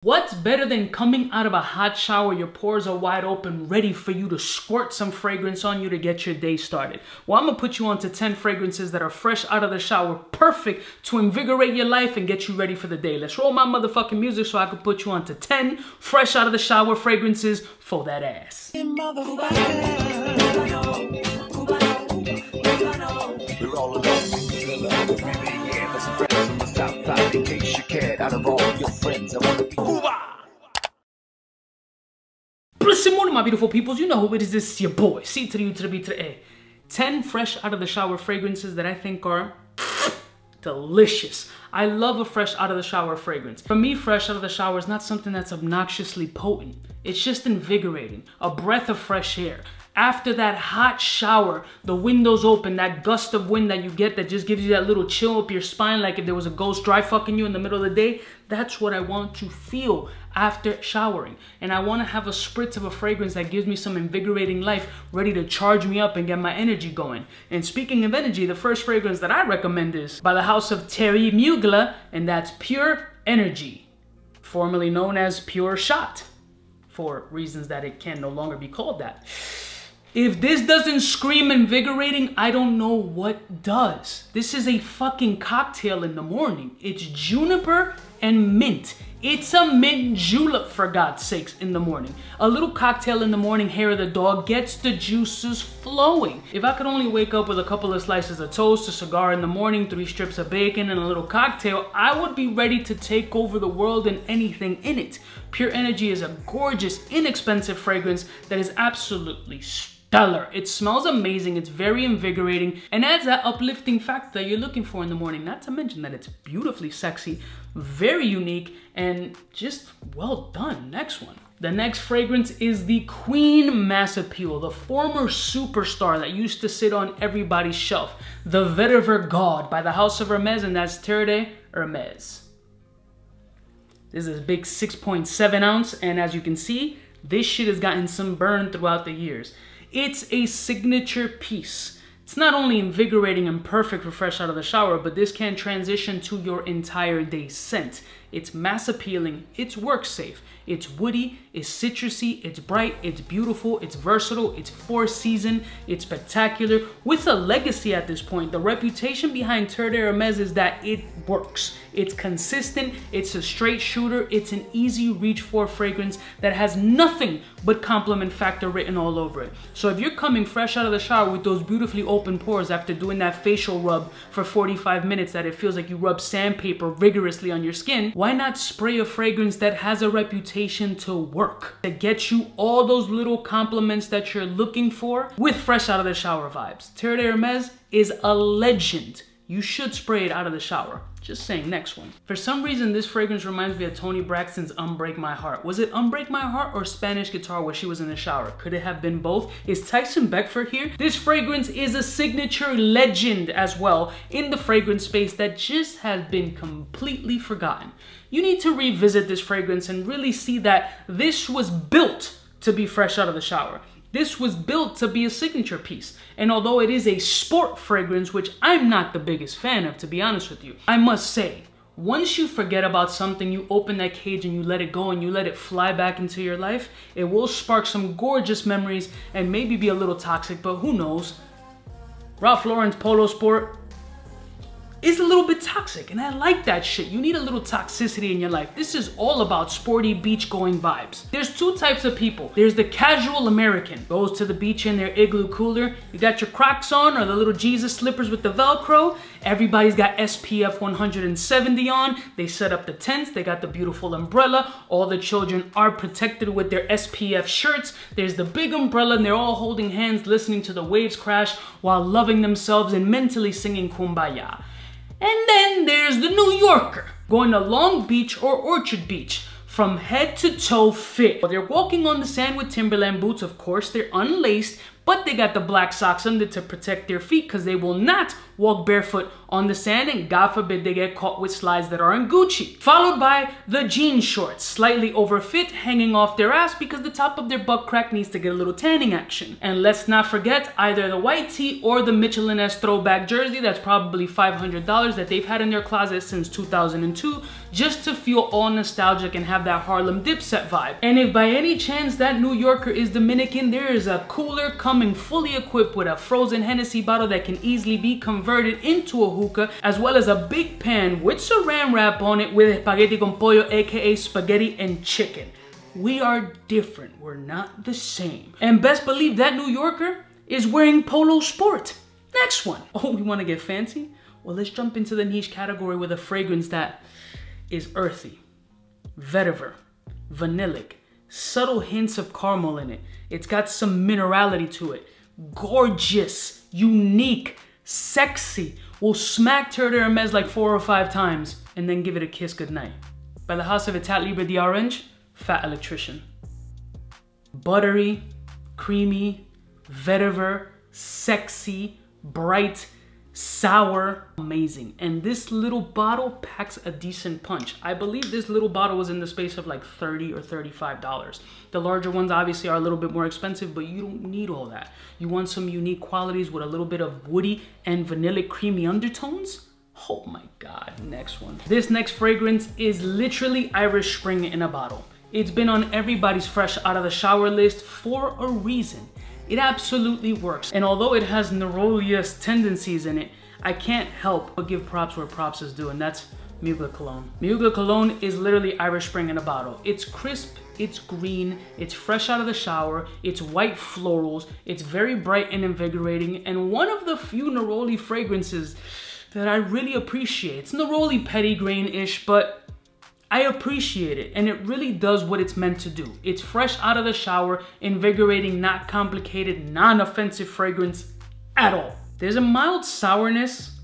What's better than coming out of a hot shower, your pores are wide open, ready for you to squirt some fragrance on you to get your day started? Well, I'm gonna put you onto 10 fragrances that are fresh out of the shower, perfect to invigorate your life and get you ready for the day. Let's roll my motherfucking music so I can put you onto 10 fresh out of the shower fragrances for that ass. We're all alone. In case you cared, out of all your friends, I want to be Blessed morning, my beautiful peoples. You know who it is. This is your boy, C to the U to the B to the A. 10 fresh out of the shower fragrances that I think are delicious. I love a fresh out of the shower fragrance. For me, fresh out of the shower is not something that's obnoxiously potent. It's just invigorating, a breath of fresh air. After that hot shower, the windows open, that gust of wind that you get that just gives you that little chill up your spine like if there was a ghost dry fucking you in the middle of the day. That's what I want to feel after showering. And I want to have a spritz of a fragrance that gives me some invigorating life, ready to charge me up and get my energy going. And speaking of energy, the first fragrance that I recommend is by the house of TERRE MUGLER, and that's Pure Energy, formerly known as Pure Shot, for reasons that it can no longer be called that. If this doesn't scream invigorating, I don't know what does. This is a fucking cocktail in the morning. It's juniper and mint. It's a mint julep, for God's sakes, in the morning. A little cocktail in the morning, hair of the dog, gets the juices flowing. If I could only wake up with a couple of slices of toast, a cigar in the morning, 3 strips of bacon, and a little cocktail, I would be ready to take over the world and anything in it. Pure Energy is a gorgeous, inexpensive fragrance that is absolutely stellar. It smells amazing, it's very invigorating, and adds that uplifting factor that you're looking for in the morning. Not to mention that it's beautifully sexy, very unique, and just well done. Next one. The next fragrance is the Queen Mass Appeal, the former superstar that used to sit on everybody's shelf. The Vetiver God by the house of Hermes, and that's TERRE Hermes. This is a big 6.7 ounce, and as you can see, this shit has gotten some burn throughout the years. It's a signature piece. It's not only invigorating and perfect for fresh out of the shower, but this can transition to your entire day scent. It's mass appealing, it's work safe, it's woody, it's citrusy, it's bright, it's beautiful, it's versatile, it's 4-season, it's spectacular. With a legacy at this point, the reputation behind TERRE Hermes is that it works. It's consistent, it's a straight shooter, it's an easy reach for fragrance that has nothing but compliment factor written all over it. So if you're coming fresh out of the shower with those beautifully open pores after doing that facial rub for 45 minutes that it feels like you rub sandpaper vigorously on your skin, why not spray a fragrance that has a reputation to work, that gets you all those little compliments that you're looking for with fresh out of the shower vibes? TERRE Hermes is a legend. You should spray it out of the shower. Just saying. Next one. For some reason, this fragrance reminds me of Toni Braxton's Unbreak My Heart. Was it Unbreak My Heart or Spanish Guitar where she was in the shower? Could it have been both? Is Tyson Beckford here? This fragrance is a signature legend as well in the fragrance space that just has been completely forgotten. You need to revisit this fragrance and really see that this was built to be fresh out of the shower. This was built to be a signature piece. And although it is a sport fragrance, which I'm not the biggest fan of, to be honest with you, I must say, once you forget about something, you open that cage and you let it go and you let it fly back into your life, it will spark some gorgeous memories and maybe be a little toxic, but who knows? Ralph Lauren's Polo Sport is a little bit toxic, and I like that shit. You need a little toxicity in your life. This is all about sporty beach going vibes. There's 2 types of people. There's the casual American, goes to the beach in their igloo cooler. You got your Crocs on or the little Jesus slippers with the Velcro. Everybody's got SPF 170 on. They set up the tents. They got the beautiful umbrella. All the children are protected with their SPF shirts. There's the big umbrella, and they're all holding hands, listening to the waves crash while loving themselves and mentally singing Kumbaya. And then there's the New Yorker, going to Long Beach or Orchard Beach, from head to toe fit. They're walking on the sand with Timberland boots, of course. They're unlaced, but they got the black socks under to protect their feet because they will not walk barefoot on the sand, and God forbid they get caught with slides that aren't Gucci. Followed by the jean shorts, slightly overfit, hanging off their ass because the top of their butt crack needs to get a little tanning action. And let's not forget either the white tee or the Michelin-esque throwback jersey that's probably $500 that they've had in their closet since 2002, just to feel all nostalgic and have that Harlem Dipset vibe. And if by any chance that New Yorker is Dominican, there is a cooler coming fully equipped with a frozen Hennessy bottle that can easily be converted into a hookah, as well as a big pan with saran wrap on it with spaghetti con pollo, aka spaghetti and chicken. We are different, we're not the same. And best believe that New Yorker is wearing Polo Sport. Next one. Oh, we wanna get fancy? Well, let's jump into the niche category with a fragrance that is earthy, vetiver, vanillic, subtle hints of caramel in it. It's got some minerality to it. Gorgeous, unique, sexy. We'll smack TERRE HERMES like 4 or 5 times and then give it a kiss goodnight. By the house of Etat Libre d'Orange, Fat Electrician. Buttery, creamy, vetiver, sexy, bright, sour, amazing. And this little bottle packs a decent punch. I believe this little bottle was in the space of like $30 or $35. The larger ones obviously are a little bit more expensive, but you don't need all that. You want some unique qualities with a little bit of woody and vanilla creamy undertones? Oh my God, next one. This next fragrance is literally Irish Spring in a bottle. It's been on everybody's fresh out of the shower list for a reason. It absolutely works. And although it has nerolious tendencies in it, I can't help but give props where props is due, and that's MUGLER cologne. MUGLER cologne is literally Irish Spring in a bottle. It's crisp, it's green, it's fresh out of the shower, it's white florals, it's very bright and invigorating, and one of the few neroli fragrances that I really appreciate. It's neroli petitgrain-ish, but I appreciate it, and it really does what it's meant to do. It's fresh out of the shower, invigorating, not complicated, non-offensive fragrance at all. There's a mild sourness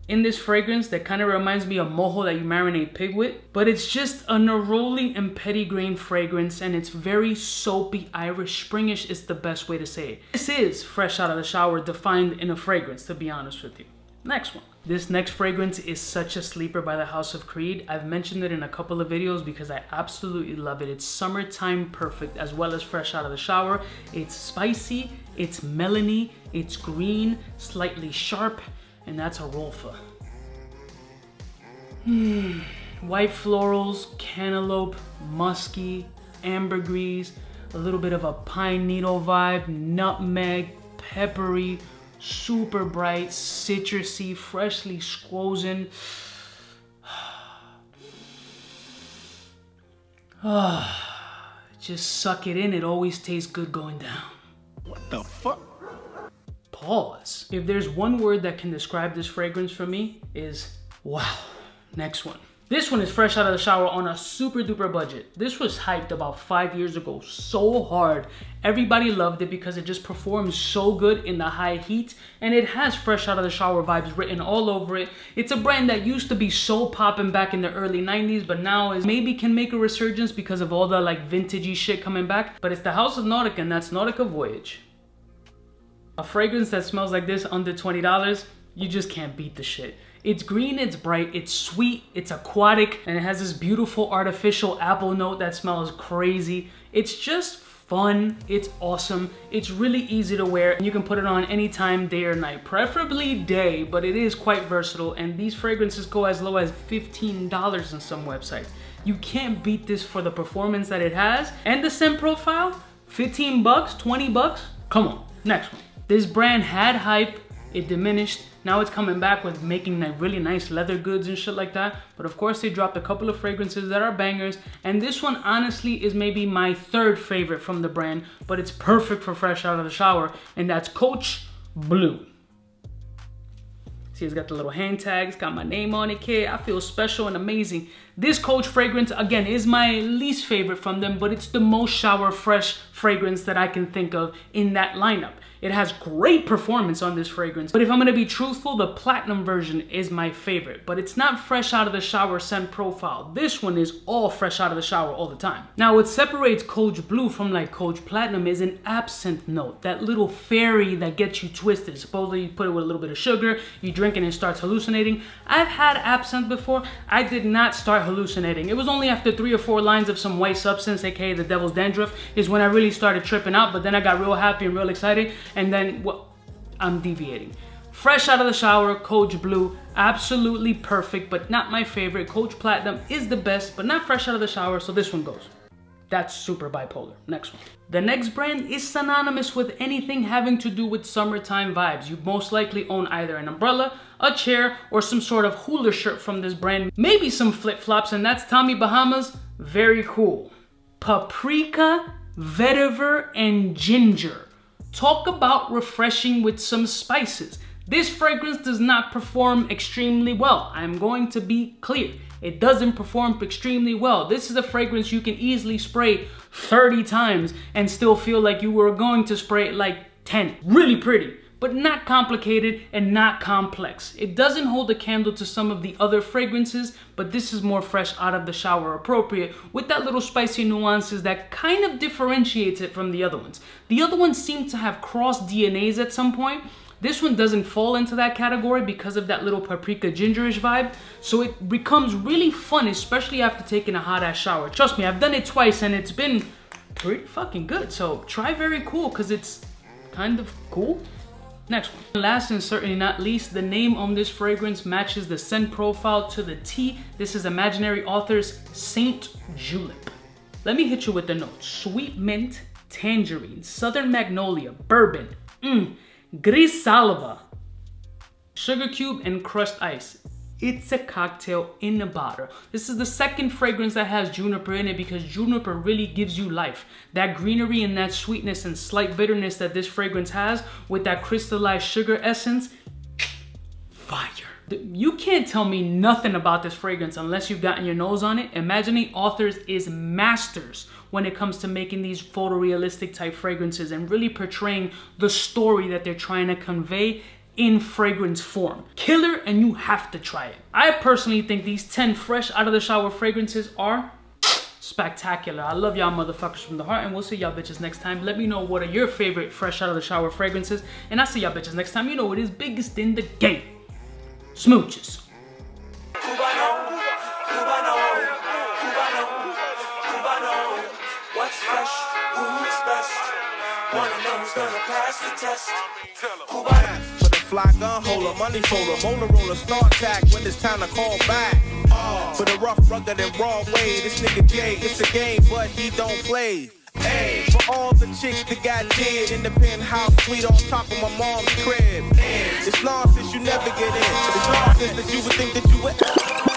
in this fragrance that kind of reminds me of mojo that you marinate pig with, but it's just a neroli and petitgrain fragrance, and it's very soapy, Irish Springish is the best way to say it. This is fresh out of the shower defined in a fragrance, to be honest with you. Next one. This next fragrance is such a sleeper by the House of Creed. I've mentioned it in a couple of videos because I absolutely love it. It's summertime perfect as well as fresh out of the shower. It's spicy, it's melony, it's green, slightly sharp, and that's a Rolfa. White florals, cantaloupe, musky, ambergris, a little bit of a pine needle vibe, nutmeg, peppery, super bright, citrusy, freshly squozen. Just suck it in, it always tastes good going down. What the fuck? Pause. If there's one word that can describe this fragrance for me, is wow. Next one. This one is fresh out of the shower on a super duper budget. This was hyped about 5 years ago so hard. Everybody loved it because it just performs so good in the high heat, and it has fresh out of the shower vibes written all over it. It's a brand that used to be so poppin' back in the early 90s, but now is maybe can make a resurgence because of all the like vintagey shit coming back. But it's the house of Nautica, and that's Nautica Voyage. A fragrance that smells like this under $20, you just can't beat the shit. It's green, it's bright, it's sweet, it's aquatic, and it has this beautiful artificial apple note that smells crazy. It's just fun, it's awesome, it's really easy to wear, and you can put it on anytime, day or night, preferably day, but it is quite versatile, and these fragrances go as low as $15 on some websites. You can't beat this for the performance that it has, and the scent profile, 15 bucks, 20 bucks, come on. Next one. This brand had hype, it diminished. Now it's coming back with making like really nice leather goods and shit like that. But of course they dropped a couple of fragrances that are bangers. And this one honestly is maybe my third favorite from the brand, but it's perfect for fresh out of the shower. And that's Coach Blue. See, it's got the little hand tags, got my name on it, kid. I feel special and amazing. This Coach fragrance, again, is my least favorite from them, but it's the most shower fresh fragrance that I can think of in that lineup. It has great performance on this fragrance, but if I'm gonna be truthful, the platinum version is my favorite, but it's not fresh out of the shower scent profile. This one is all fresh out of the shower all the time. Now, what separates Colognes Blue from like Colognes Platinum is an absinthe note, that little fairy that gets you twisted. Supposedly you put it with a little bit of sugar, you drink it and it starts hallucinating. I've had absinthe before. I did not start hallucinating. It was only after 3 or 4 lines of some white substance, aka the devil's dandruff, is when I really started tripping out, but then I got real happy and real excited, and then, well, I'm deviating. Fresh out of the shower, Colognes Blue, absolutely perfect, but not my favorite. Colognes Platinum is the best, but not fresh out of the shower, so this one goes. That's super bipolar. Next one. The next brand is synonymous with anything having to do with summertime vibes. You most likely own either an umbrella, a chair, or some sort of hula shirt from this brand. Maybe some flip-flops, and that's Tommy Bahama's. Very cool. Paprika, vetiver, and ginger. Talk about refreshing with some spices. This fragrance does not perform extremely well. I'm going to be clear. It doesn't perform extremely well. This is a fragrance you can easily spray 30 times and still feel like you were going to spray it like 10. Really pretty, but not complicated and not complex. It doesn't hold a candle to some of the other fragrances, but this is more fresh out of the shower appropriate with that little spicy nuances that kind of differentiates it from the other ones. The other ones seem to have crossed DNAs at some point. This one doesn't fall into that category because of that little paprika gingerish vibe. So it becomes really fun, especially after taking a hot ass shower. Trust me, I've done it twice and it's been pretty fucking good. So try Very Cool because it's kind of cool. Next one. Last and certainly not least, the name on this fragrance matches the scent profile to the T. This is Imaginary Author's Saint Julep. Let me hit you with the notes. Sweet mint, tangerine, southern magnolia, bourbon, gris salva, sugar cube, and crushed ice. It's a cocktail in a bottle. This is the second fragrance that has juniper in it because juniper really gives you life. That greenery and that sweetness and slight bitterness that this fragrance has with that crystallized sugar essence, fire. You can't tell me nothing about this fragrance unless you've gotten your nose on it. Imaginary Authors is masters when it comes to making these photorealistic type fragrances and really portraying the story that they're trying to convey in fragrance form. Killer, and you have to try it. I personally think these 10 fresh out of the shower fragrances are spectacular. I love y'all motherfuckers from the heart, and we'll see y'all bitches next time. Let me know what are your favorite fresh out of the shower fragrances, and I'll see y'all bitches next time. You know what is biggest in the game. Smooches. Cubaknow, what's fresh, who's best? Wanna know who's gonna pass the test? Cubaknow. For the fly gun holder, money folder, molar roller, start attack when it's time to call back. For the rough, rugged, and raw way, this nigga Jay, it's a game, but he don't play. Hey, for all the chicks that got dead in the penthouse suite on top of my mom's crib. It's nonsense you never get in. It's nonsense that you would think that you would.